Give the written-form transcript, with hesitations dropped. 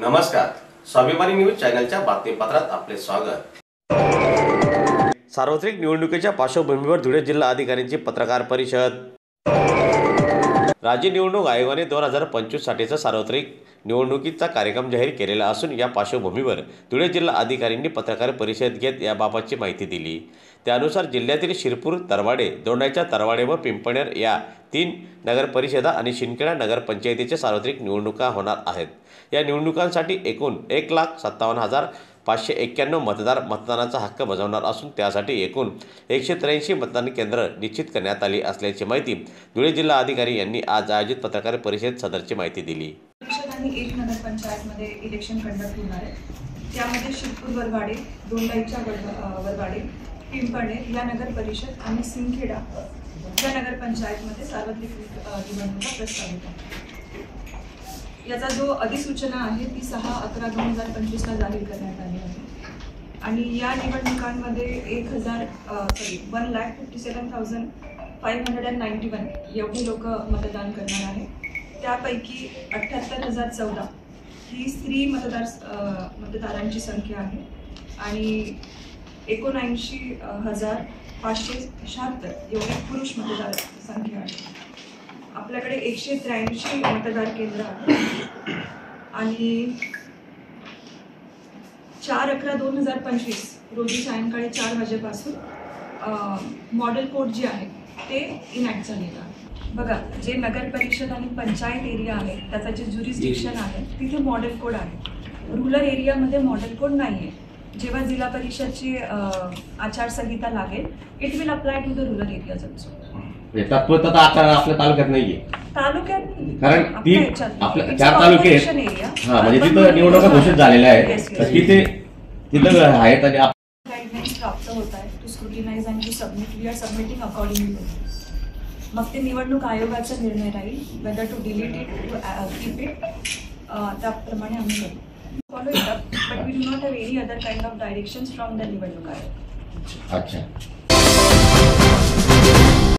नमस्कार, स्वाभिमानी न्यूज चॅनलच्या बातमीपत्रात आपले स्वागत। सार्वत्रिक निवडणुकीच्या पार्श्वभूमीवर धुळे जिल्हा अधिकाऱ्यांची पत्रकार परिषद। राज्य निवडणूक आयोगाने 2025 साठीचा सार्वत्रिक निवडणुकीचा कार्यक्रम जाहीर केलेला असून या पार्श्वभूमीवर धुळे जिल्हा अधिकाऱ्यांनी पत्रकार परिषद घेत याबाबतची माहिती दिली। त्यानुसार जिल्ह्यातील शिरपूर, तरवाडे, दोंडाईचा तरवाडे व पिंपळनेर या 3 नगर परिषदा आणि शिंदखेडा नगर पंचायतीच्या सार्वत्रिक निवडणुका होणार आहेत। या निवडणुकांसाठी एकूण 1,57,591 मतदार मतदानाचा हक्क बजावणार असून त्यासाठी एकूण 183 मतदान केंद्र निश्चित करण्यात आली असल्याची माहिती धुळे जिल्हा अधिकारी यांनी आज आयोजित पत्रकार परिषदेत सदरची माहिती दिली। एक नगर पंचायतमध्ये इलेक्शन कंडक्ट होणार आहे। त्यामध्ये शिरपूर, वरवाडे, दोंडाईच्या वरवाडे, पिंपळनेर या नगर परिषद आणि सिंदखेडा या नगर पंचायतमध्ये सार्वत्रिक निवडणुका प्रस्तावित आहेत। याचा जो अधिसूचना आहे ती 6/11/2025 ला जाहीर करण्यात आली आहे आणि या निवडणुकांमध्ये 1,57,591 एवढे लोक मतदान करणार आहेत। त्यापैकी 78,014 ही स्त्री मतदारांची संख्या आहे आणि 79,576 एवढी पुरुष मतदार संख्या आहे। आपल्याकडे 183 मतदार केंद्र आहेत आणि 4/11/2025 रोजी सायंकाळी 4 वाजेपासून मॉडेल कोड जे आहे ते इनॅक्ट झालेलं आहे। बघा, जे नगर परिषद आणि पंचायत एरिया आहे त्याचा जे ज्युरिस्डिक्शन आहे तिथे मॉडेल कोड आहे। रूरल एरियामध्ये मॉडेल कोड नाही आहे। जेव्हा जिल्हा परिषदची आचारसंहिता लागेल it will apply to the rural areas also. तात्पुरता आचार आपल्या तालुक्यात नाहीये, तालुक्यात कारण ती आपल्या 4 तालुके म्हणजे तिथं निवडणुका घोषित झालेल्या आहेत तिथे तिथं आहेत आणि गाईडलाईन्स प्राप्त होत आहे to scrutinize and to submit. We are submitting accordingly. मग ते निवडणूक आयोगाचा निर्णय राहील whether to delete it to keep it, त्याप्रमाणे आम्ही करू। Follow it up, but we do not have any other kind of directions from the निवडणूक आयोग। अच्छा।